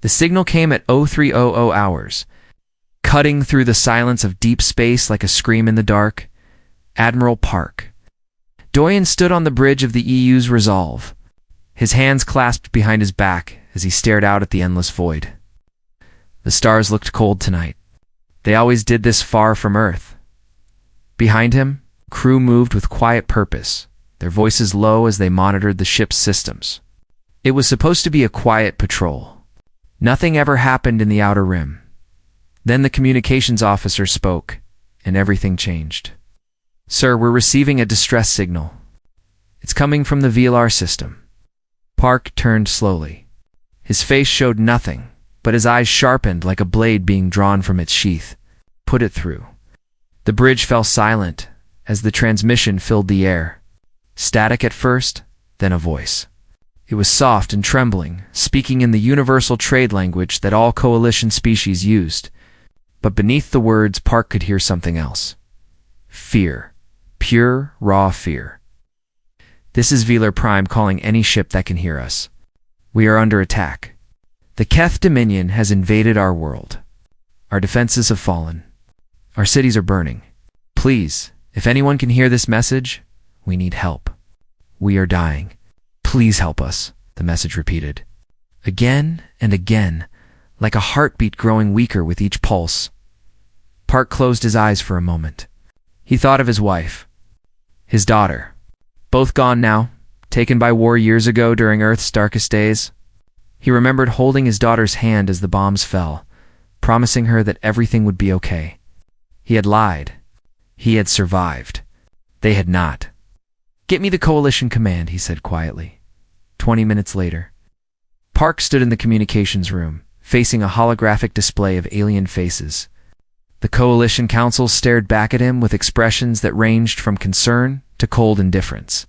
The signal came at 0300 hours, cutting through the silence of deep space like a scream in the dark. Admiral Park. Doyen stood on the bridge of the EU's Resolve, his hands clasped behind his back as he stared out at the endless void. The stars looked cold tonight. They always did this far from Earth. Behind him, crew moved with quiet purpose, their voices low as they monitored the ship's systems. It was supposed to be a quiet patrol. Nothing ever happened in the Outer Rim. Then the communications officer spoke, and everything changed. "Sir, we're receiving a distress signal. It's coming from the VLR system." Park turned slowly. His face showed nothing, but his eyes sharpened like a blade being drawn from its sheath. "Put it through." The bridge fell silent as the transmission filled the air. Static at first, then a voice. It was soft and trembling, speaking in the universal trade language that all coalition species used. But beneath the words, Park could hear something else. Fear. Pure, raw fear. "This is Velar Prime calling any ship that can hear us. We are under attack. The Keth Dominion has invaded our world. Our defenses have fallen. Our cities are burning. Please, if anyone can hear this message, we need help. We are dying. Please help us," the message repeated. Again and again, like a heartbeat growing weaker with each pulse. Park closed his eyes for a moment. He thought of his wife, his daughter, both gone now, taken by war years ago during Earth's darkest days. He remembered holding his daughter's hand as the bombs fell, promising her that everything would be okay. He had lied. He had survived. They had not. "Get me the coalition command," he said quietly. 20 minutes later, Park stood in the communications room, facing a holographic display of alien faces. The coalition council stared back at him with expressions that ranged from concern to cold indifference.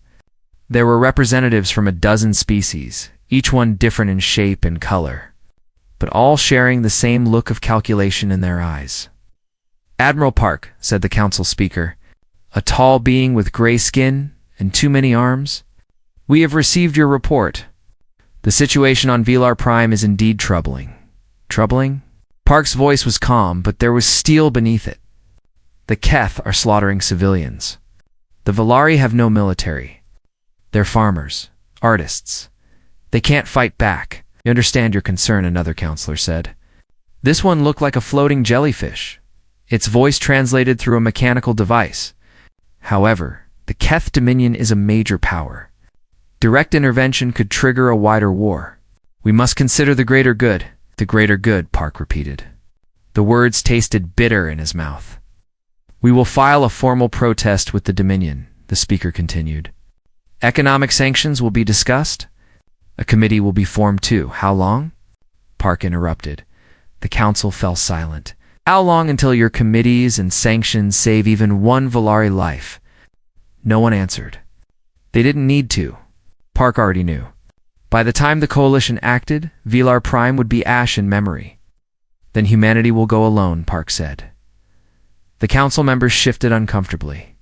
There were representatives from a dozen species, each one different in shape and color, but all sharing the same look of calculation in their eyes. "Admiral Park," said the council speaker, a tall being with gray skin and too many arms, "we have received your report. The situation on Velar Prime is indeed troubling." Troubling? Park's voice was calm, but there was steel beneath it. "The Keth are slaughtering civilians. The Velari have no military. They're farmers, artists. They can't fight back." "I understand your concern," another counselor said. This one looked like a floating jellyfish, its voice translated through a mechanical device. "However, the Keth Dominion is a major power. Direct intervention could trigger a wider war. We must consider the greater good." "The greater good," Park repeated. The words tasted bitter in his mouth. "We will file a formal protest with the Dominion," the speaker continued. "Economic sanctions will be discussed. A committee will be formed too. How long?" Park interrupted. The council fell silent. "How long until your committees and sanctions save even one Velari life?" No one answered. They didn't need to. Park already knew. By the time the coalition acted, Velar Prime would be ash in memory. "Then humanity will go alone," Park said. The council members shifted uncomfortably.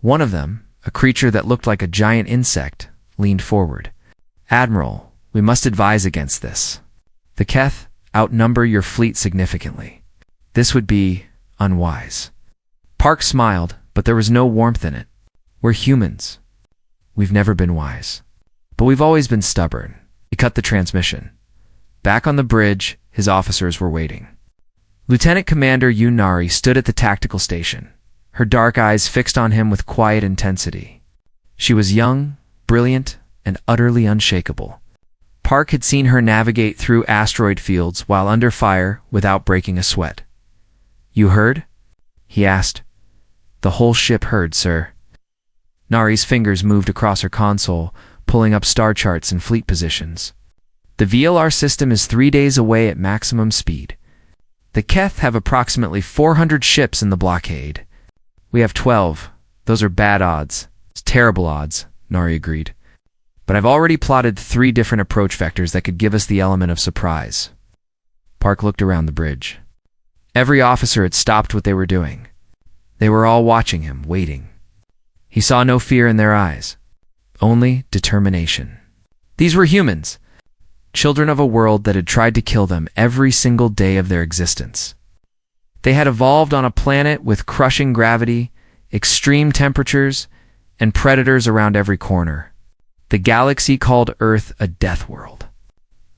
One of them, a creature that looked like a giant insect, leaned forward. "Admiral, we must advise against this. The Keth outnumber your fleet significantly. This would be unwise." Park smiled, but there was no warmth in it. "We're humans. We've never been wise. But we've always been stubborn." He cut the transmission. Back on the bridge, his officers were waiting. Lieutenant Commander Yunari stood at the tactical station, her dark eyes fixed on him with quiet intensity. She was young, brilliant, and utterly unshakable. Park had seen her navigate through asteroid fields while under fire without breaking a sweat. "You heard?" he asked. "The whole ship heard, sir." Nari's fingers moved across her console, pulling up star charts and fleet positions. "The VLR system is 3 days away at maximum speed. The Keth have approximately 400 ships in the blockade. We have 12. Those are bad odds. It's terrible odds," Nari agreed. "But I've already plotted 3 different approach vectors that could give us the element of surprise." Park looked around the bridge. Every officer had stopped what they were doing. They were all watching him, waiting. He saw no fear in their eyes, only determination. These were humans. children of a world that had tried to kill them every single day of their existence. They had evolved on a planet with crushing gravity, extreme temperatures, and predators around every corner. The galaxy called Earth a death world.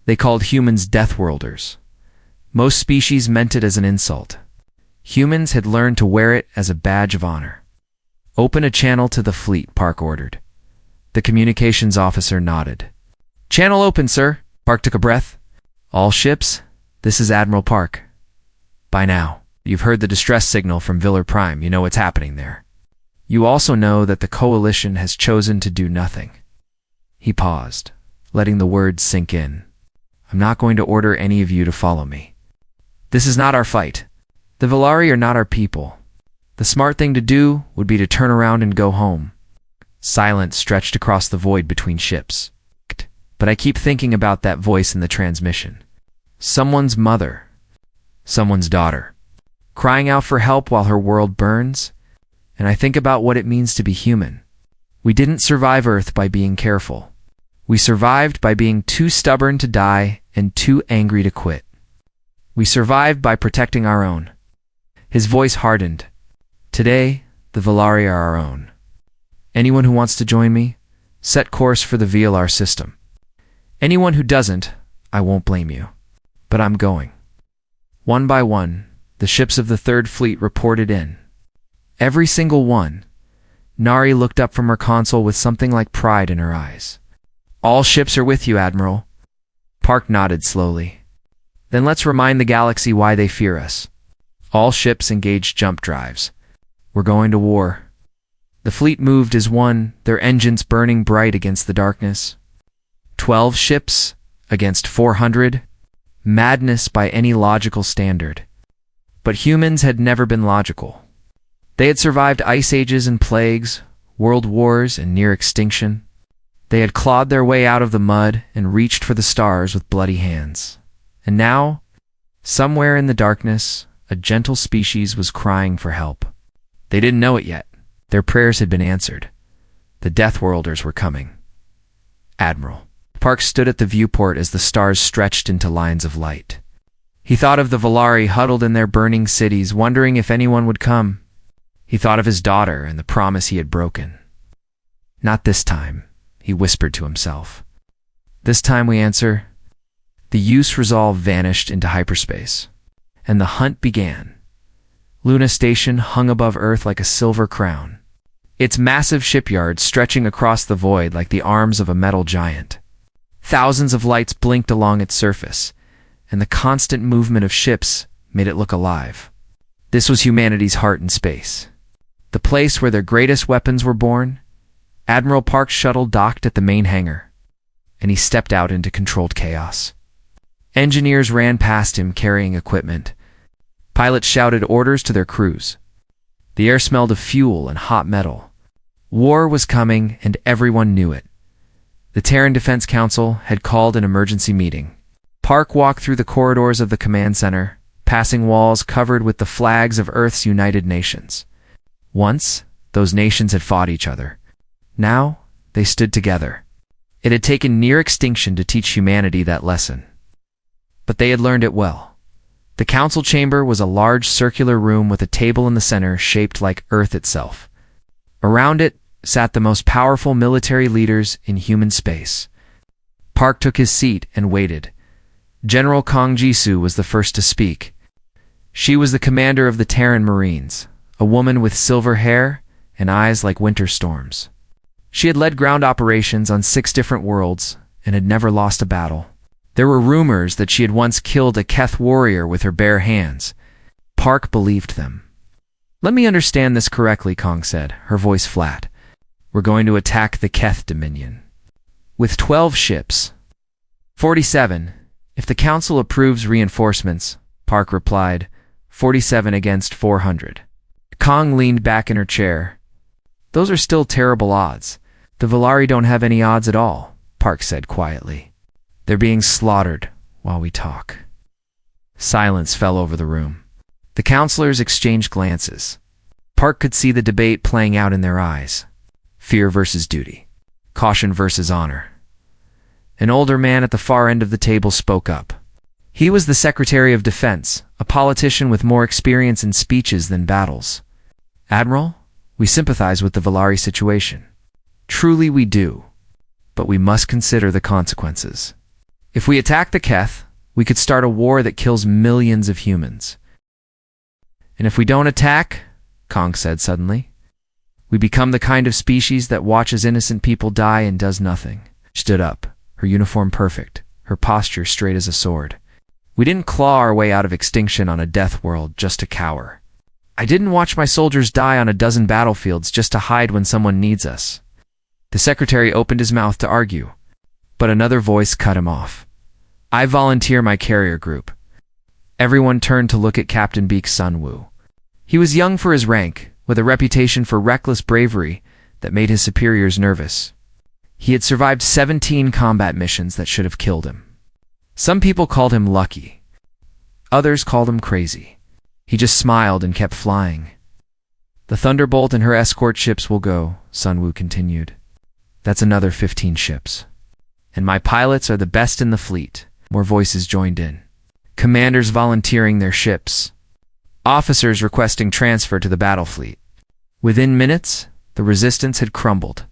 They called humans Deathworlders. Most species meant it as an insult. Humans had learned to wear it as a badge of honor. "Open a channel to the fleet," Park ordered. The communications officer nodded. "Channel open, sir." Park took a breath. "All ships, this is Admiral Park. By now, you've heard the distress signal from Viller Prime. You know what's happening there. You also know that the Coalition has chosen to do nothing." He paused, letting the words sink in. "I'm not going to order any of you to follow me. This is not our fight. The Villari are not our people. The smart thing to do would be to turn around and go home." Silence stretched across the void between ships. But I keep thinking about that voice in the transmission. Someone's mother. Someone's daughter. Crying out for help while her world burns. And I think about what it means to be human. We didn't survive Earth by being careful. We survived by being too stubborn to die and too angry to quit. We survived by protecting our own. His voice hardened. Today, the Villari are our own. Anyone who wants to join me, set course for the VLR system. Anyone who doesn't, I won't blame you. But I'm going. One by one, the ships of the Third Fleet reported in. Every single one. Nari looked up from her console with something like pride in her eyes. "All ships are with you, Admiral." Park nodded slowly. "Then let's remind the galaxy why they fear us. All ships engage jump drives. We're going to war." The fleet moved as one, their engines burning bright against the darkness. 12 ships against 400. Madness by any logical standard. But humans had never been logical. They had survived ice ages and plagues, world wars and near extinction. They had clawed their way out of the mud and reached for the stars with bloody hands. And now, somewhere in the darkness, a gentle species was crying for help. They didn't know it yet. Their prayers had been answered. The Deathworlders were coming. Admiral. Park stood at the viewport as the stars stretched into lines of light. He thought of the Villari huddled in their burning cities, wondering if anyone would come. He thought of his daughter and the promise he had broken. "Not this time," he whispered to himself. "This time we answer." The use resolve vanished into hyperspace, and the hunt began. Luna Station hung above Earth like a silver crown, its massive shipyard stretching across the void like the arms of a metal giant. Thousands of lights blinked along its surface, and the constant movement of ships made it look alive. This was humanity's heart in space, the place where their greatest weapons were born. Admiral Park's shuttle docked at the main hangar, and he stepped out into controlled chaos. Engineers ran past him carrying equipment. Pilots shouted orders to their crews. The air smelled of fuel and hot metal. War was coming, and everyone knew it. The Terran Defense Council had called an emergency meeting. Park walked through the corridors of the command center, passing walls covered with the flags of Earth's United Nations. Once, those nations had fought each other. Now, they stood together. It had taken near extinction to teach humanity that lesson. But they had learned it well. The council chamber was a large circular room with a table in the center shaped like Earth itself. Around it sat the most powerful military leaders in human space. Park took his seat and waited. General Kong Jisoo was the first to speak. She was the commander of the Terran Marines, a woman with silver hair and eyes like winter storms. She had led ground operations on 6 different worlds and had never lost a battle. There were rumors that she had once killed a Keth warrior with her bare hands. Park believed them. "Let me understand this correctly," Kong said, her voice flat. "We're going to attack the Keth Dominion. With 12 ships." 47. "If the Council approves reinforcements," Park replied. 47 against 400. Kong leaned back in her chair. "Those are still terrible odds. The Villari don't have any odds at all," Park said quietly. "They're being slaughtered while we talk." Silence fell over the room. The counselors exchanged glances. Park could see the debate playing out in their eyes. Fear versus duty. Caution versus honor. An older man at the far end of the table spoke up. He was the Secretary of Defense, a politician with more experience in speeches than battles. "Admiral, we sympathize with the Valari situation. Truly we do. But we must consider the consequences. If we attack the Keth, we could start a war that kills millions of humans. And if we don't attack," Kong said suddenly, "we become the kind of species that watches innocent people die and does nothing." She stood up, her uniform perfect, her posture straight as a sword. "We didn't claw our way out of extinction on a death world just to cower. I didn't watch my soldiers die on a dozen battlefields just to hide when someone needs us." The secretary opened his mouth to argue, but another voice cut him off. "I volunteer my carrier group." Everyone turned to look at Captain Beak's son Wu. He was young for his rank, with a reputation for reckless bravery that made his superiors nervous. He had survived 17 combat missions that should have killed him. Some people called him lucky. Others called him crazy. He just smiled and kept flying. "The Thunderbolt and her escort ships will go," Sun Wu continued. "That's another 15 ships. And my pilots are the best in the fleet." More voices joined in. Commanders volunteering their ships. Officers requesting transfer to the battle fleet. Within minutes, the resistance had crumbled.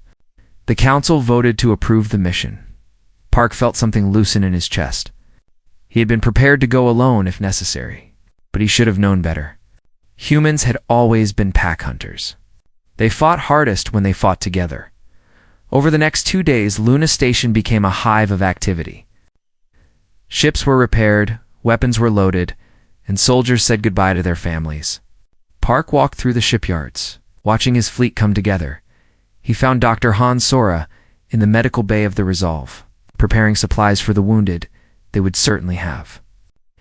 The council voted to approve the mission. Park felt something loosen in his chest. He had been prepared to go alone if necessary, but he should have known better. Humans had always been pack hunters. They fought hardest when they fought together. Over the next 2 days, Luna Station became a hive of activity. Ships were repaired, weapons were loaded, and soldiers said goodbye to their families. Park walked through the shipyards, watching his fleet come together. He found Dr. Han Sora in the medical bay of the Resolve, preparing supplies for the wounded they would certainly have.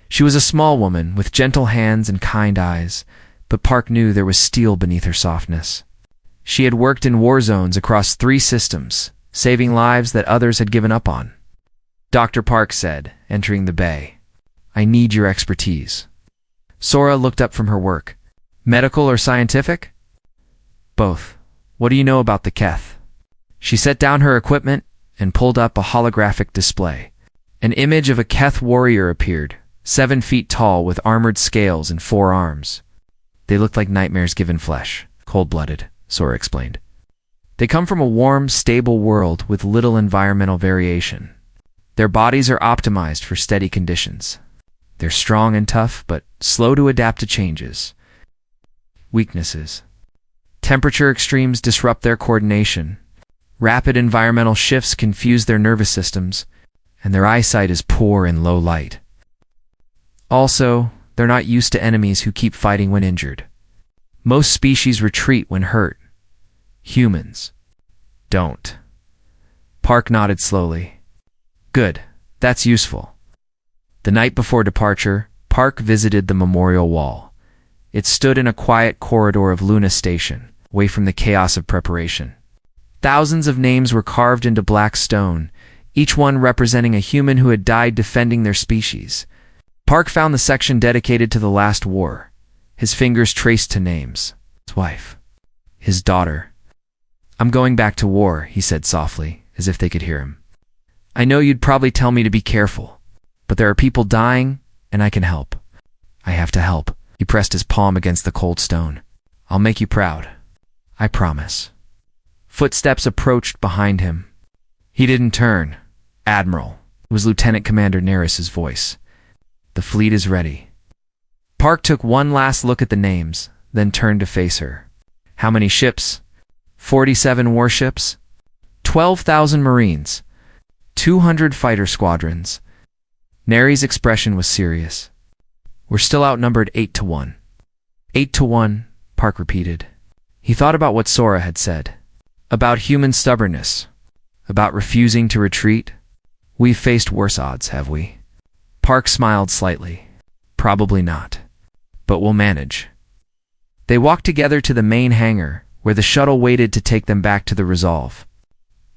She was a small woman with gentle hands and kind eyes, but Park knew there was steel beneath her softness. She had worked in war zones across 3 systems, saving lives that others had given up on. Dr. Park said, entering the bay, "I need your expertise." Sora looked up from her work. "Medical or scientific?" "Both. What do you know about the Keth?" She set down her equipment and pulled up a holographic display. An image of a Keth warrior appeared, 7 feet tall with armored scales and 4 arms. "They looked like nightmares given flesh, cold-blooded," Sora explained. "They come from a warm, stable world with little environmental variation. Their bodies are optimized for steady conditions. They're strong and tough, but slow to adapt to changes." Weaknesses. Temperature extremes disrupt their coordination. Rapid environmental shifts confuse their nervous systems, and their eyesight is poor in low light. Also, they're not used to enemies who keep fighting when injured. Most species retreat when hurt. Humans don't. Park nodded slowly. "Good, that's useful." The night before departure, Park visited the memorial wall. It stood in a quiet corridor of Luna Station, away from the chaos of preparation. Thousands of names were carved into black stone, each one representing a human who had died defending their species. Park found the section dedicated to the last war. His fingers traced to names. His wife. His daughter. "I'm going back to war," he said softly, as if they could hear him. "I know you'd probably tell me to be careful, but there are people dying, and I can help. I have to help." He pressed his palm against the cold stone. "I'll make you proud. I promise." Footsteps approached behind him. He didn't turn. "Admiral," was Lieutenant Commander Neris's voice. "The fleet is ready." Park took one last look at the names, then turned to face her. "How many ships?" 47 warships, 12,000 Marines, 200 fighter squadrons. Neri's expression was serious. "We're still outnumbered 8-1. 8-1, Park repeated. He thought about what Sora had said. About human stubbornness. About refusing to retreat. "We've faced worse odds, have we?" Park smiled slightly. "Probably not. But we'll manage." They walked together to the main hangar, where the shuttle waited to take them back to the Resolve.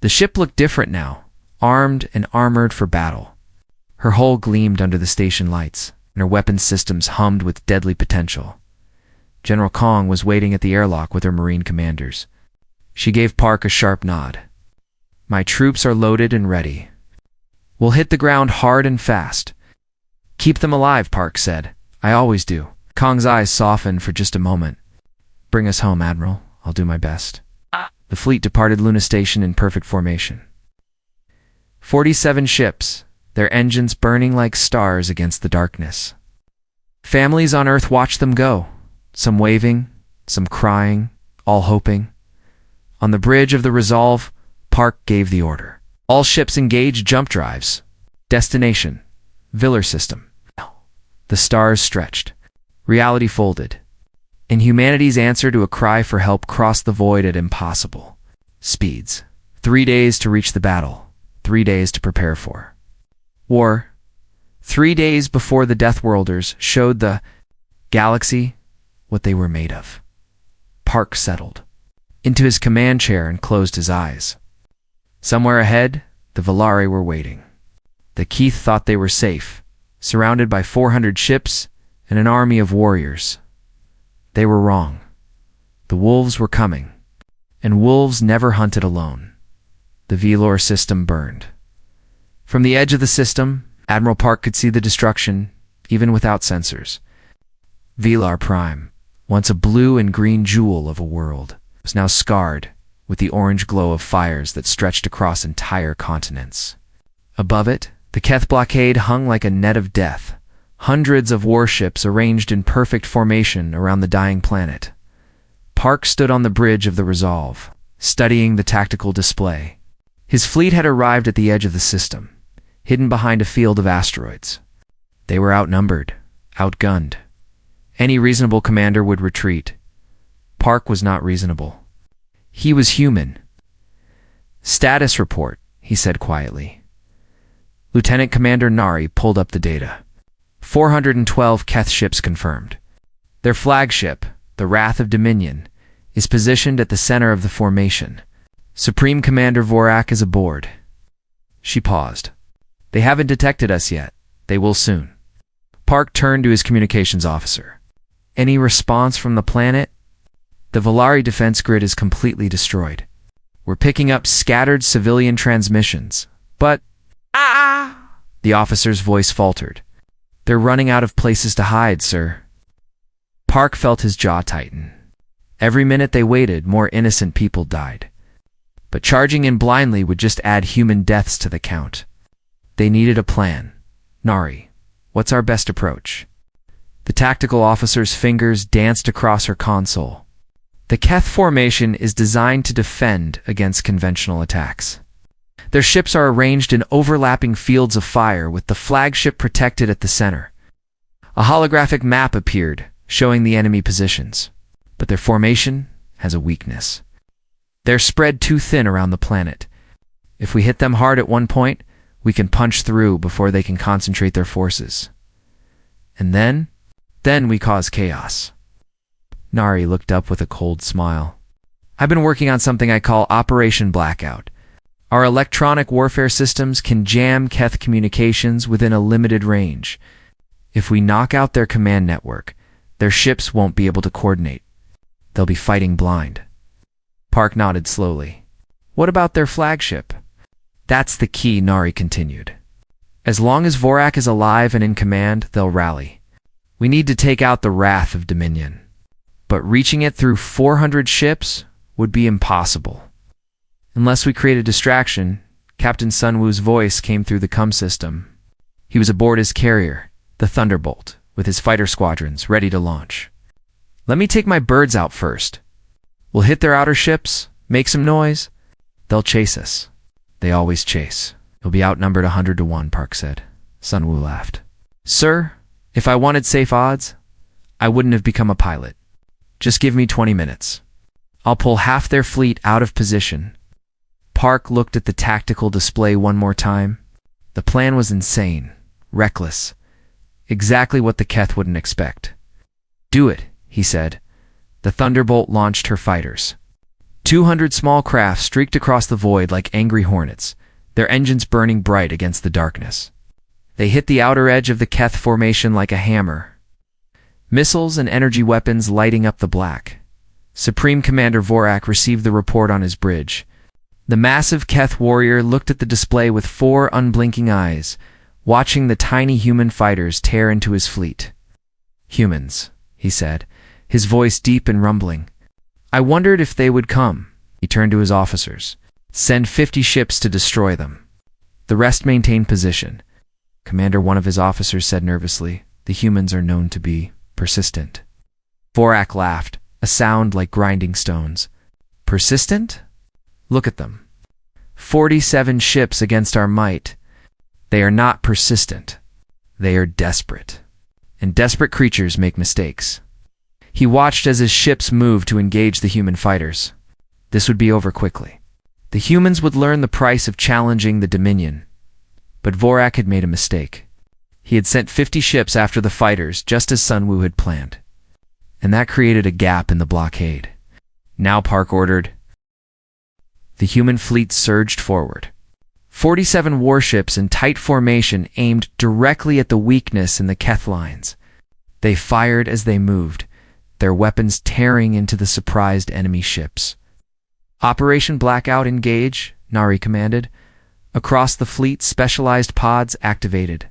The ship looked different now, armed and armored for battle. Her hull gleamed under the station lights, and her weapons systems hummed with deadly potential. General Kong was waiting at the airlock with her Marine commanders. She gave Park a sharp nod. "My troops are loaded and ready. We'll hit the ground hard and fast. Keep them alive, Park said. I always do. Kong's eyes softened for just a moment. Bring us home, Admiral. I'll do my best. The fleet departed Luna Station in perfect formation. 47 ships, their engines burning like stars against the darkness. Families on Earth watched them go, some waving, some crying, all hoping. On the bridge of the Resolve, Park gave the order. All ships engage jump drives. Destination, Viller System. The stars stretched. Reality folded. And humanity's answer to a cry for help crossed the void at impossible speeds. 3 days to reach the battle. 3 days to prepare for war. 3 days before the Deathworlders showed the galaxy what they were made of. Park settled into his command chair and closed his eyes. Somewhere ahead, the Volari were waiting. The Keith thought they were safe, surrounded by 400 ships and an army of warriors. They were wrong. The wolves were coming, and wolves never hunted alone. The Velor system burned. From the edge of the system, Admiral Park could see the destruction, even without sensors. Velar Prime, once a blue and green jewel of a world, was now scarred with the orange glow of fires that stretched across entire continents. Above it, the Keth blockade hung like a net of death, hundreds of warships arranged in perfect formation around the dying planet. Park stood on the bridge of the Resolve, studying the tactical display. His fleet had arrived at the edge of the system, hidden behind a field of asteroids. They were outnumbered, outgunned. Any reasonable commander would retreat. Park was not reasonable. He was human. Status report, he said quietly. Lieutenant Commander Nari pulled up the data. 412 Keth ships confirmed. Their flagship, the Wrath of Dominion, is positioned at the center of the formation. Supreme Commander Vorak is aboard. She paused. They haven't detected us yet. They will soon. Park turned to his communications officer. Any response from the planet? The Volari defense grid is completely destroyed. We're picking up scattered civilian transmissions, but... The officer's voice faltered. They're running out of places to hide, sir. Park felt his jaw tighten. Every minute they waited, more innocent people died. But charging in blindly would just add human deaths to the count. They needed a plan. Nari, what's our best approach? The tactical officer's fingers danced across her console. The Keth formation is designed to defend against conventional attacks. Their ships are arranged in overlapping fields of fire with the flagship protected at the center. A holographic map appeared, showing the enemy positions. But their formation has a weakness. They're spread too thin around the planet. If we hit them hard at one point, we can punch through before they can concentrate their forces. And then we cause chaos. Nari looked up with a cold smile. I've been working on something I call Operation Blackout. Our electronic warfare systems can jam Keth communications within a limited range. If we knock out their command network, their ships won't be able to coordinate. They'll be fighting blind. Park nodded slowly. What about their flagship? That's the key, Nari continued. As long as Vorak is alive and in command, they'll rally. We need to take out the Wrath of Dominion. But reaching it through 400 ships would be impossible. Unless we create a distraction, Captain Sunwoo's voice came through the comm system. He was aboard his carrier, the Thunderbolt, with his fighter squadrons ready to launch. Let me take my birds out first. We'll hit their outer ships, make some noise. They'll chase us. They always chase. You'll be outnumbered 100 to 1, Park said. Sunwoo laughed. Sir, if I wanted safe odds, I wouldn't have become a pilot. Just give me 20 minutes. I'll pull half their fleet out of position. Park looked at the tactical display one more time. The plan was insane, reckless, exactly what the Keth wouldn't expect. Do it, he said. The Thunderbolt launched her fighters. 200 small craft streaked across the void like angry hornets, their engines burning bright against the darkness. They hit the outer edge of the Keth formation like a hammer. Missiles and energy weapons lighting up the black. Supreme Commander Vorak received the report on his bridge. The massive Keth warrior looked at the display with 4 unblinking eyes, watching the tiny human fighters tear into his fleet. "Humans," he said, his voice deep and rumbling. "I wondered if they would come." He turned to his officers. "Send 50 ships to destroy them. The rest maintain position." "Commander," one of his officers said nervously, "the humans are known to be persistent." Vorak laughed, a sound like grinding stones. "Persistent? Look at them. 47 ships against our might. They are not persistent. They are desperate. And desperate creatures make mistakes." He watched as his ships moved to engage the human fighters. This would be over quickly. The humans would learn the price of challenging the Dominion. But Vorak had made a mistake. He had sent 50 ships after the fighters, just as Sun Wu had planned. And that created a gap in the blockade. "Now," Park ordered. The human fleet surged forward. 47 warships in tight formation aimed directly at the weakness in the Keth lines. They fired as they moved, their weapons tearing into the surprised enemy ships. "Operation Blackout engage," Nari commanded. Across the fleet, specialized pods activated.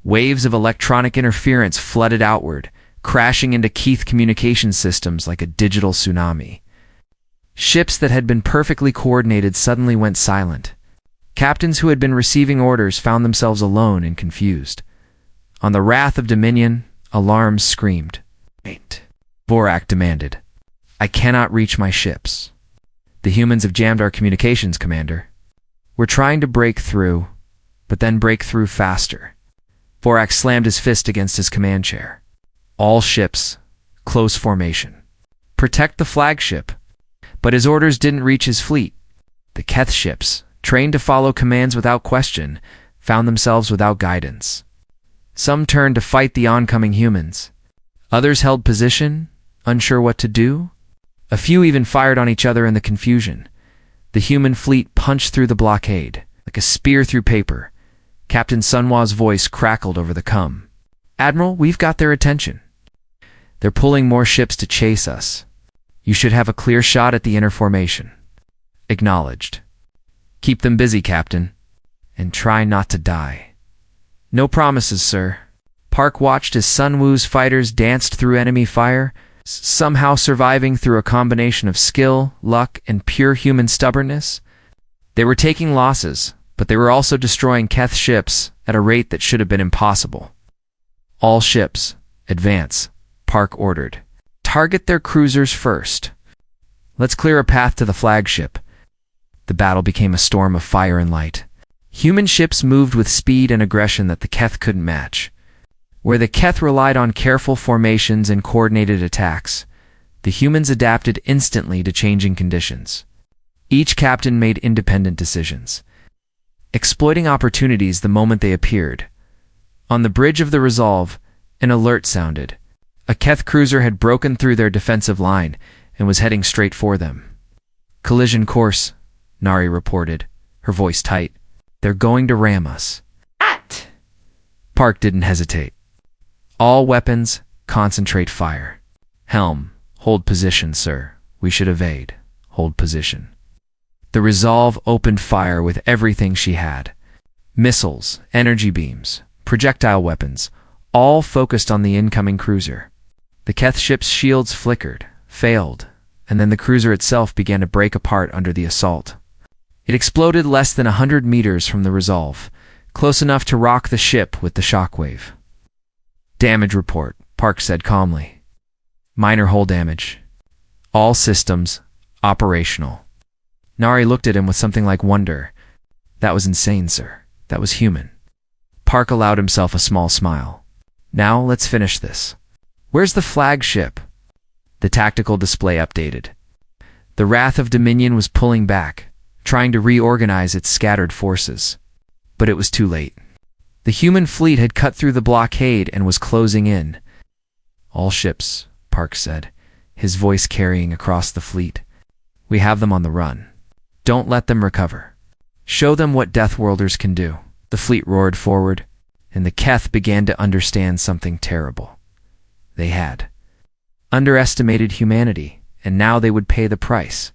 Waves of electronic interference flooded outward, crashing into Keith communication systems like a digital tsunami. Ships that had been perfectly coordinated suddenly went silent. Captains who had been receiving orders found themselves alone and confused. On the wrath of Dominion, alarms screamed. "Wait," Vorak demanded. "I cannot reach my ships." "The humans have jammed our communications, Commander. We're trying to break through, but then break through faster." Vorak slammed his fist against his command chair. "All ships, close formation. Protect the flagship." But his orders didn't reach his fleet. The Keth ships, trained to follow commands without question, found themselves without guidance. Some turned to fight the oncoming humans. Others held position, unsure what to do. A few even fired on each other in the confusion. The human fleet punched through the blockade, like a spear through paper. Captain Sunwa's voice crackled over the cum. "Admiral, we've got their attention. They're pulling more ships to chase us. You should have a clear shot at the inner formation." "Acknowledged." "Keep them busy, Captain. And try not to die." "No promises, sir." Park watched as Sun Wu's fighters danced through enemy fire, somehow surviving through a combination of skill, luck, and pure human stubbornness. They were taking losses, but they were also destroying Keth ships at a rate that should have been impossible. "All ships, advance," Park ordered. "Target their cruisers first. Let's clear a path to the flagship." The battle became a storm of fire and light. Human ships moved with speed and aggression that the Keth couldn't match. Where the Keth relied on careful formations and coordinated attacks, the humans adapted instantly to changing conditions. Each captain made independent decisions, exploiting opportunities the moment they appeared. On the bridge of the Resolve, an alert sounded. A Keth cruiser had broken through their defensive line and was heading straight for them. "Collision course," Nari reported, her voice tight. "They're going to ram us." "At!" Park didn't hesitate. "All weapons, concentrate fire." "Helm, hold position, sir. We should evade. Hold position." The Resolve opened fire with everything she had. Missiles, energy beams, projectile weapons, all focused on the incoming cruiser. The Keth ship's shields flickered, failed, and then the cruiser itself began to break apart under the assault. It exploded less than 100 meters from the Resolve, close enough to rock the ship with the shockwave. "Damage report," Park said calmly. "Minor hull damage. All systems operational." Nari looked at him with something like wonder. "That was insane, sir. That was human." Park allowed himself a small smile. "Now let's finish this. Where's the flagship?" The tactical display updated. The Wrath of Dominion was pulling back, trying to reorganize its scattered forces. But it was too late. The human fleet had cut through the blockade and was closing in. "All ships," Park said, his voice carrying across the fleet. "We have them on the run. Don't let them recover. Show them what Deathworlders can do." The fleet roared forward, and the Keth began to understand something terrible. They had underestimated humanity, and now they would pay the price.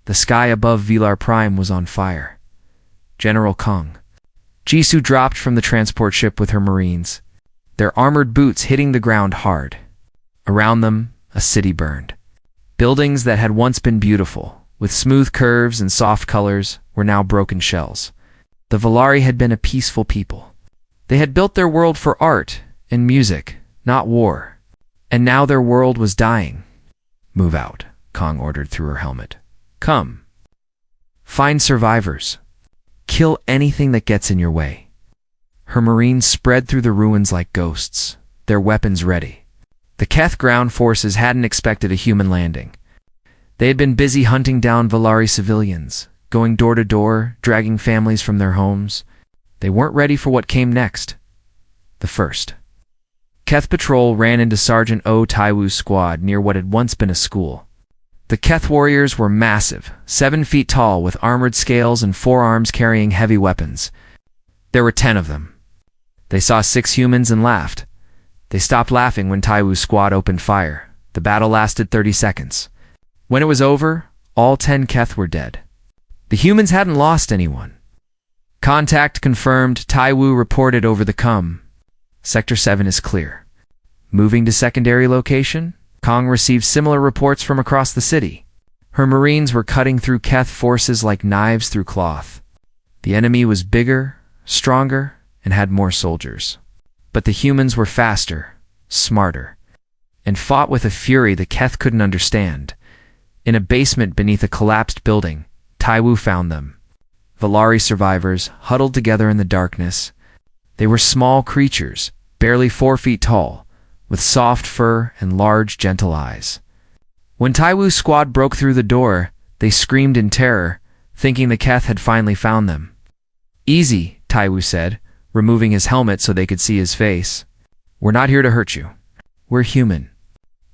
The sky above Vilar Prime was on fire. General Kong. Jisoo dropped from the transport ship with her marines, their armored boots hitting the ground hard. Around them, a city burned. Buildings that had once been beautiful, with smooth curves and soft colors, were now broken shells. The Valari had been a peaceful people. They had built their world for art and music, not war. And now their world was dying. "Move out," Kong ordered through her helmet. "Come. Find survivors. Kill anything that gets in your way." Her marines spread through the ruins like ghosts, their weapons ready. The Keth ground forces hadn't expected a human landing. They had been busy hunting down Valari civilians, going door to door, dragging families from their homes. They weren't ready for what came next. The first Keth patrol ran into Sergeant O Taiwu's squad near what had once been a school. The Keth warriors were massive, 7 feet tall with armored scales and 4 arms carrying heavy weapons. There were 10 of them. They saw 6 humans and laughed. They stopped laughing when Taiwu's squad opened fire. The battle lasted 30 seconds. When it was over, all 10 Keth were dead. The humans hadn't lost anyone. Contact confirmed. Taiwu reported over the comm. Sector 7 is clear. Moving to secondary location, Kong received similar reports from across the city. Her marines were cutting through Keth forces like knives through cloth. The enemy was bigger, stronger, and had more soldiers. But the humans were faster, smarter, and fought with a fury the Keth couldn't understand. In a basement beneath a collapsed building, Taiwu found them. Valari survivors huddled together in the darkness. They were small creatures, barely 4 feet tall, with soft fur and large, gentle eyes. When Taiwu's squad broke through the door, they screamed in terror, thinking the Keth had finally found them. "Easy," Taiwu said, removing his helmet so they could see his face. "We're not here to hurt you. We're human.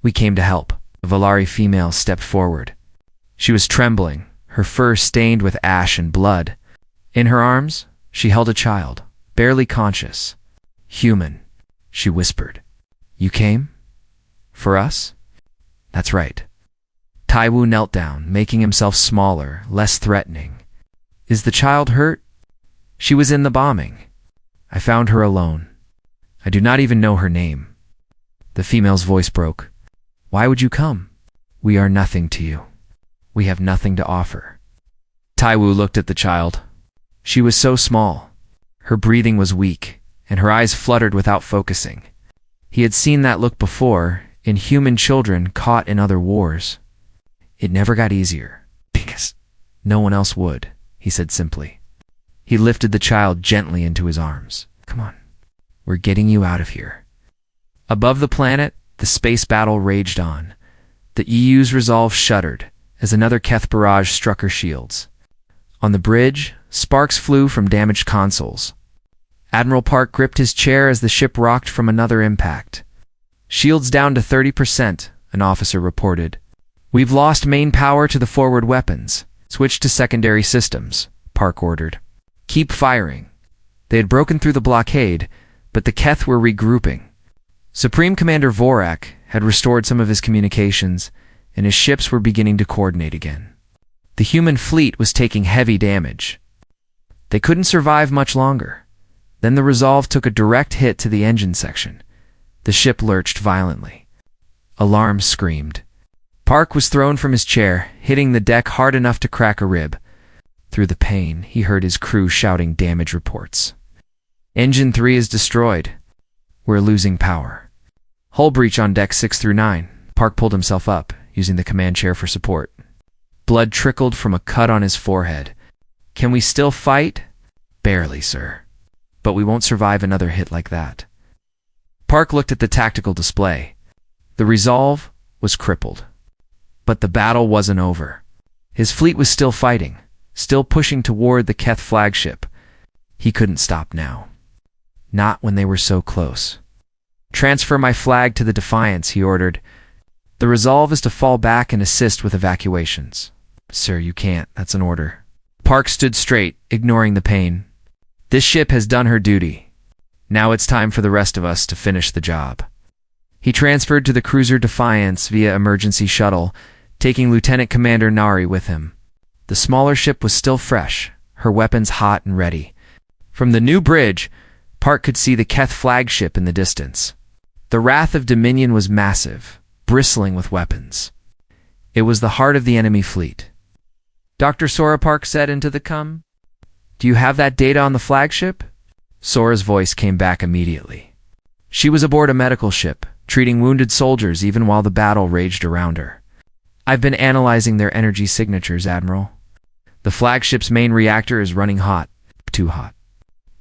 We came to help." A Valari female stepped forward. She was trembling, her fur stained with ash and blood. In her arms, she held a child, barely conscious. "Human," she whispered. "You came? For us?" "That's right." Taiwu knelt down, making himself smaller, less threatening. "Is the child hurt?" "She was in the bombing. I found her alone. I do not even know her name." The female's voice broke. "Why would you come? We are nothing to you. We have nothing to offer." Taiwu looked at the child. She was so small. Her breathing was weak, and her eyes fluttered without focusing. He had seen that look before, in human children caught in other wars. "It never got easier, because no one else would," he said simply. He lifted the child gently into his arms. "Come on, we're getting you out of here." Above the planet, the space battle raged on. The EU's resolve shuddered as another Keth barrage struck her shields. On the bridge, sparks flew from damaged consoles. Admiral Park gripped his chair as the ship rocked from another impact. "Shields down to 30%, an officer reported. "We've lost main power to the forward weapons. Switch to secondary systems," Park ordered. "Keep firing." They had broken through the blockade, but the Keth were regrouping. Supreme Commander Vorak had restored some of his communications, and his ships were beginning to coordinate again. The human fleet was taking heavy damage. They couldn't survive much longer. Then the Resolve took a direct hit to the engine section. The ship lurched violently. Alarms screamed. Park was thrown from his chair, hitting the deck hard enough to crack a rib. Through the pain, he heard his crew shouting damage reports. "Engine 3 is destroyed. We're losing power. Hull breach on deck 6 through 9. Park pulled himself up, using the command chair for support. Blood trickled from a cut on his forehead. "Can we still fight?" "Barely, sir. But we won't survive another hit like that." Park looked at the tactical display. The Resolve was crippled. But the battle wasn't over. His fleet was still fighting, still pushing toward the Keth flagship. He couldn't stop now. Not when they were so close. "Transfer my flag to the Defiance," he ordered. "The Resolve is to fall back and assist with evacuations." "Sir, you can't. That's an order." Park stood straight, ignoring the pain. "This ship has done her duty. Now it's time for the rest of us to finish the job." He transferred to the cruiser Defiance via emergency shuttle, taking Lieutenant Commander Nari with him. The smaller ship was still fresh, her weapons hot and ready. From the new bridge, Park could see the Keth flagship in the distance. The Wrath of Dominion was massive, bristling with weapons. It was the heart of the enemy fleet. Dr. Sora, Park said into the com. Do you have that data on the flagship? Sora's voice came back immediately. She was aboard a medical ship, treating wounded soldiers even while the battle raged around her. I've been analyzing their energy signatures, Admiral. The flagship's main reactor is running hot, too hot.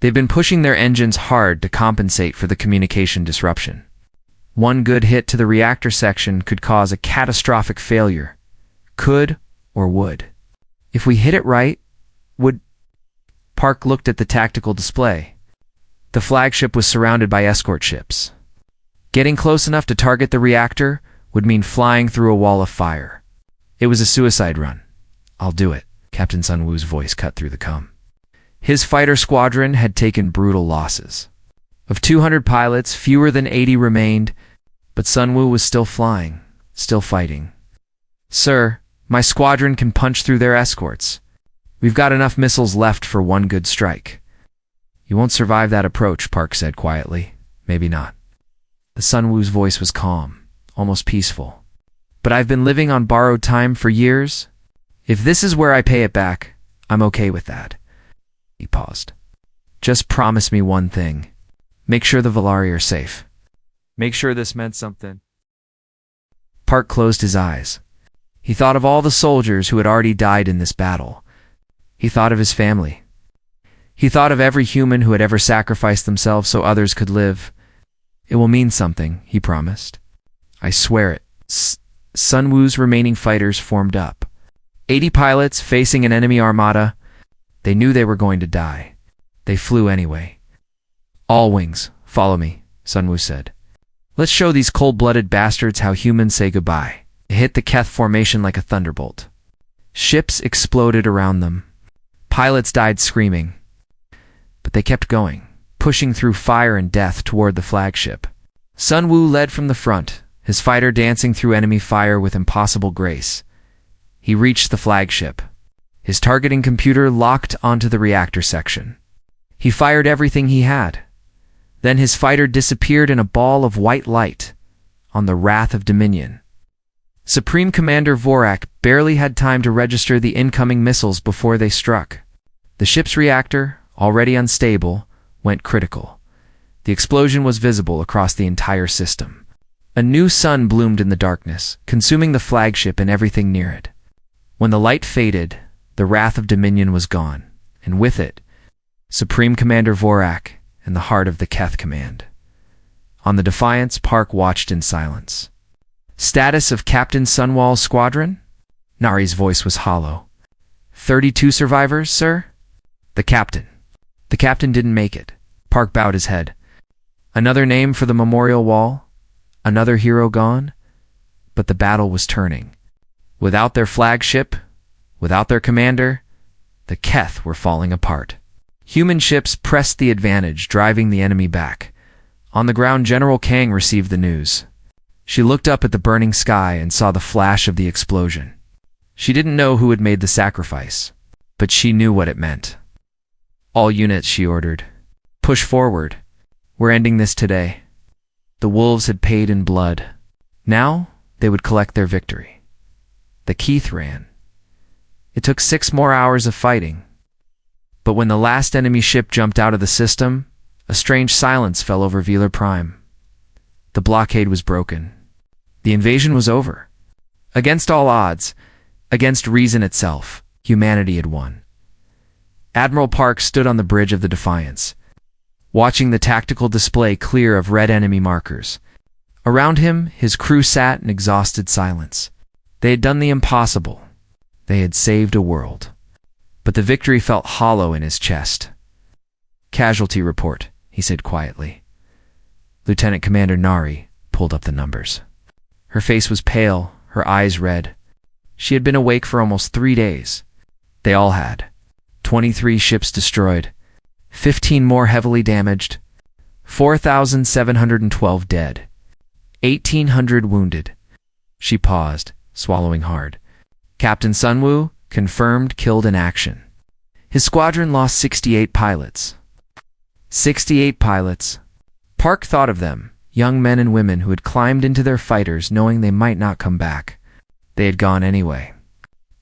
They've been pushing their engines hard to compensate for the communication disruption. One good hit to the reactor section could cause a catastrophic failure. Could or would. If we hit it right, would... Park looked at the tactical display. The flagship was surrounded by escort ships. Getting close enough to target the reactor would mean flying through a wall of fire. It was a suicide run. I'll do it, Captain Sun Wu's voice cut through the com. His fighter squadron had taken brutal losses. Of 200 pilots, fewer than 80 remained, but Sun Wu was still flying, still fighting. Sir, my squadron can punch through their escorts. We've got enough missiles left for one good strike. You won't survive that approach, Park said quietly. Maybe not. The Sun Wu's voice was calm, almost peaceful. But I've been living on borrowed time for years. If this is where I pay it back, I'm okay with that. He paused. Just promise me one thing. Make sure the Valari are safe. Make sure this meant something. Park closed his eyes. He thought of all the soldiers who had already died in this battle. He thought of his family. He thought of every human who had ever sacrificed themselves so others could live. It will mean something, he promised. I swear it. Sun Wu's remaining fighters formed up. 80 pilots facing an enemy armada. They knew they were going to die. They flew anyway. All wings, follow me, Sun Wu said. Let's show these cold-blooded bastards how humans say goodbye. It hit the Keth formation like a thunderbolt. Ships exploded around them. Pilots died screaming. But they kept going, pushing through fire and death toward the flagship. Sun Wu led from the front, his fighter dancing through enemy fire with impossible grace. He reached the flagship. His targeting computer locked onto the reactor section. He fired everything he had. Then his fighter disappeared in a ball of white light on the Wrath of Dominion. Supreme Commander Vorak barely had time to register the incoming missiles before they struck. The ship's reactor, already unstable, went critical. The explosion was visible across the entire system. A new sun bloomed in the darkness, consuming the flagship and everything near it. When the light faded, the Wrath of Dominion was gone, and with it, Supreme Commander Vorak and the heart of the Keth Command. On the Defiance, Park watched in silence. Status of Captain Sunwall's squadron? Nari's voice was hollow. 32 survivors, sir? The captain. The captain didn't make it. Park bowed his head. Another name for the memorial wall? Another hero gone? But the battle was turning. Without their flagship, without their commander, the Keth were falling apart. Human ships pressed the advantage, driving the enemy back. On the ground, General Kang received the news. She looked up at the burning sky and saw the flash of the explosion. She didn't know who had made the sacrifice, but she knew what it meant. All units, she ordered. Push forward. We're ending this today. The wolves had paid in blood. Now, they would collect their victory. The Keith ran. It took 6 more hours of fighting. But when the last enemy ship jumped out of the system, a strange silence fell over Velar Prime. The blockade was broken. The invasion was over. Against all odds, against reason itself, humanity had won. Admiral Park stood on the bridge of the Defiance, watching the tactical display clear of red enemy markers. Around him, his crew sat in exhausted silence. They had done the impossible. They had saved a world. But the victory felt hollow in his chest. Casualty report, he said quietly. Lieutenant Commander Nari pulled up the numbers. Her face was pale, her eyes red. She had been awake for almost 3 days. They all had. 23 ships destroyed, 15 more heavily damaged, 4,712 dead, 1,800 wounded. She paused, swallowing hard. Captain Sun Wu, Confirmed killed in action. His squadron lost 68 pilots. 68 pilots. Park thought of them, young men and women who had climbed into their fighters knowing they might not come back. They had gone anyway.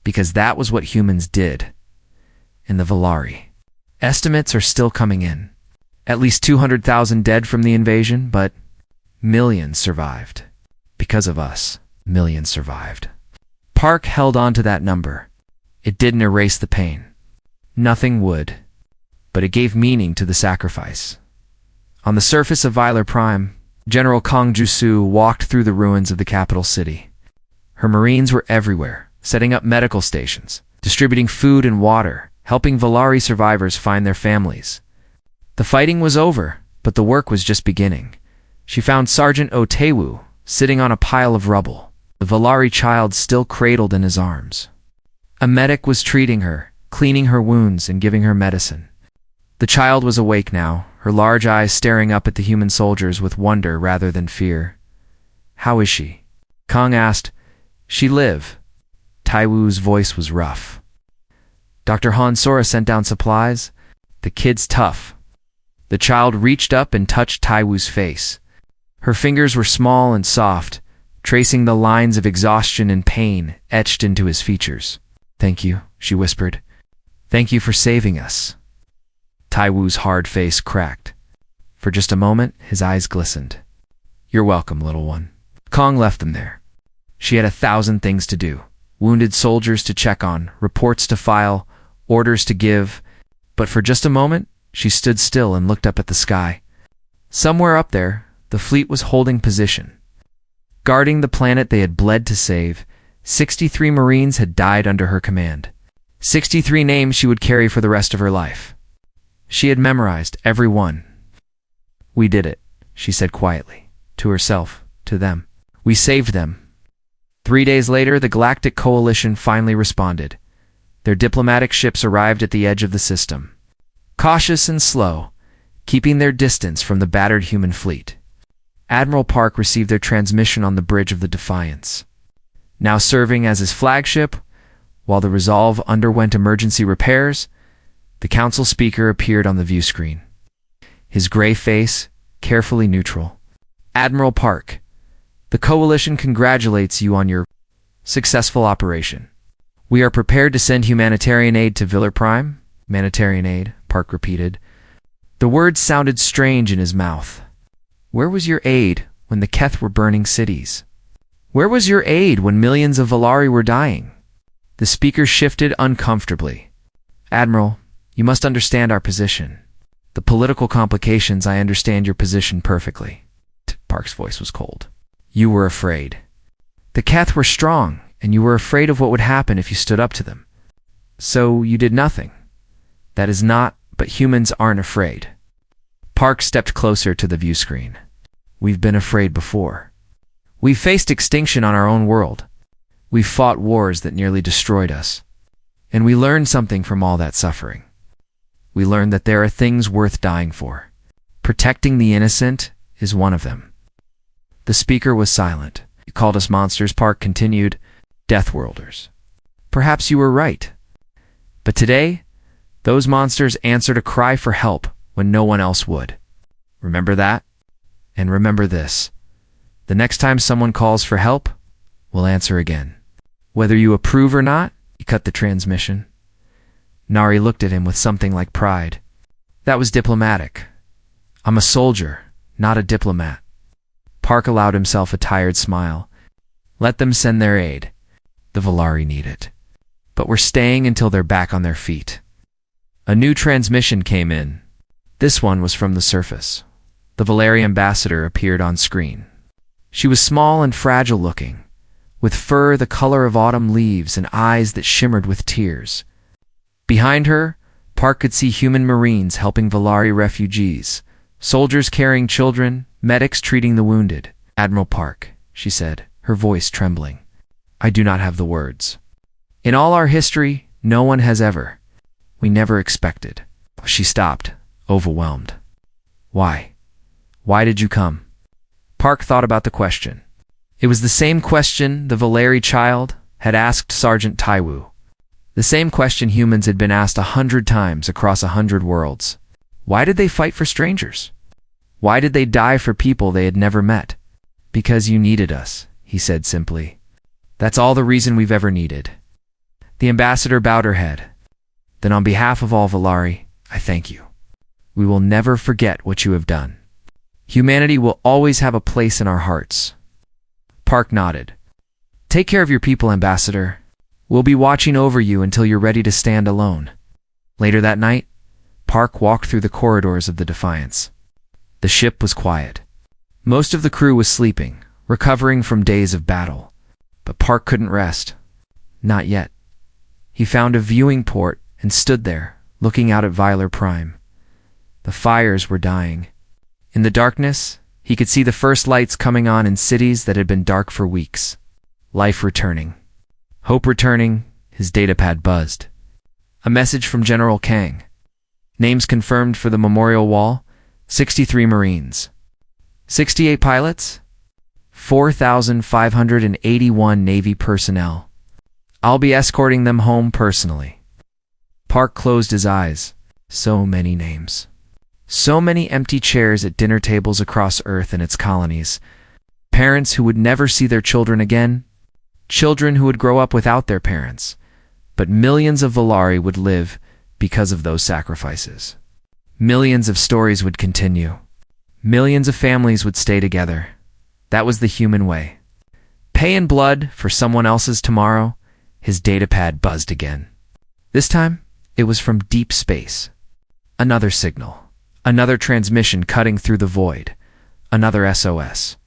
Because that was what humans did. In the Valari. Estimates are still coming in. At least 200,000 dead from the invasion, but millions survived. Because of us, millions survived. Park held on to that number. It didn't erase the pain. Nothing would. But it gave meaning to the sacrifice. On the surface of Vilar Prime, General Kong Jusu walked through the ruins of the capital city. Her Marines were everywhere, setting up medical stations, distributing food and water, helping Valari survivors find their families. The fighting was over, but the work was just beginning. She found Sergeant Otewu sitting on a pile of rubble, the Valari child still cradled in his arms. A medic was treating her, cleaning her wounds and giving her medicine. The child was awake now, her large eyes staring up at the human soldiers with wonder rather than fear. "How is she?" Kong asked. "She live." Taiwu's voice was rough. Dr. Han Sora sent down supplies. "The kid's tough." The child reached up and touched Taiwu's face. Her fingers were small and soft, tracing the lines of exhaustion and pain etched into his features. "Thank you," she whispered. "Thank you for saving us." Taiwu's hard face cracked. For just a moment, his eyes glistened. "You're welcome, little one." Kong left them there. She had 1,000 things to do. Wounded soldiers to check on, reports to file, orders to give. But for just a moment, she stood still and looked up at the sky. Somewhere up there, the fleet was holding position. Guarding the planet they had bled to save, 63 Marines had died under her command. 63 names she would carry for the rest of her life. She had memorized every one. "We did it," she said quietly, to herself, to them. "We saved them." 3 days later, the Galactic Coalition finally responded. Their diplomatic ships arrived at the edge of the system. Cautious and slow, keeping their distance from the battered human fleet. Admiral Park received their transmission on the bridge of the Defiance. Now serving as his flagship, while the Resolve underwent emergency repairs, the council speaker appeared on the view screen. His gray face, carefully neutral. "Admiral Park, the Coalition congratulates you on your successful operation. We are prepared to send humanitarian aid to Vilar Prime." "Humanitarian aid," Park repeated. The words sounded strange in his mouth. "Where was your aid when the Keth were burning cities? Where was your aid when millions of Valari were dying?" The speaker shifted uncomfortably. "Admiral, you must understand our position. The political complications, I understand your position perfectly." Park's voice was cold. "You were afraid. The Keth were strong, and you were afraid of what would happen if you stood up to them. So you did nothing. That is not, but humans aren't afraid." Park stepped closer to the view screen. "We've been afraid before. We've faced extinction on our own world. We've fought wars that nearly destroyed us. And we learned something from all that suffering. We learned that there are things worth dying for. Protecting the innocent is one of them." The speaker was silent. "You called us monsters," Park continued. "Deathworlders. Perhaps you were right. But today, those monsters answered a cry for help when no one else would. Remember that? And remember this. The next time someone calls for help, we'll answer again. Whether you approve or not," he cut the transmission. Nari looked at him with something like pride. "That was diplomatic. I'm a soldier, not a diplomat." Park allowed himself a tired smile. "Let them send their aid. The Valari need it. But we're staying until they're back on their feet." A new transmission came in. This one was from the surface. The Valari ambassador appeared on screen. She was small and fragile looking, with fur the color of autumn leaves and eyes that shimmered with tears. Behind her, Park could see human Marines helping Valari refugees, soldiers carrying children, medics treating the wounded. "Admiral Park," she said, her voice trembling. "I do not have the words. In all our history, no one has ever. We never expected." She stopped, overwhelmed. "Why? Why did you come?" Park thought about the question. It was the same question the Valari child had asked Sergeant Taiwu. The same question humans had been asked 100 times across 100 worlds. Why did they fight for strangers? Why did they die for people they had never met? Because you needed us, he said simply. That's all the reason we've ever needed. The ambassador bowed her head. Then on behalf of all Valari, I thank you. We will never forget what you have done. Humanity will always have a place in our hearts. Park nodded. Take care of your people, Ambassador. We'll be watching over you until you're ready to stand alone. Later that night, Park walked through the corridors of the Defiance. The ship was quiet. Most of the crew was sleeping, recovering from days of battle. But Park couldn't rest. Not yet. He found a viewing port and stood there, looking out at Vilar Prime. The fires were dying. In the darkness, he could see the first lights coming on in cities that had been dark for weeks. Life returning. Hope returning, his datapad buzzed. A message from General Kang. Names confirmed for the memorial wall, 63 Marines. 68 pilots? 4,581 Navy personnel. I'll be escorting them home personally. Park closed his eyes. So many names. So many empty chairs at dinner tables across Earth and its colonies. Parents who would never see their children again. Children who would grow up without their parents. But millions of Valari would live because of those sacrifices. Millions of stories would continue. Millions of families would stay together. That was the human way. Pay in blood for someone else's tomorrow. His datapad buzzed again. This time, it was from deep space. Another signal. Another transmission cutting through the void. Another SOS.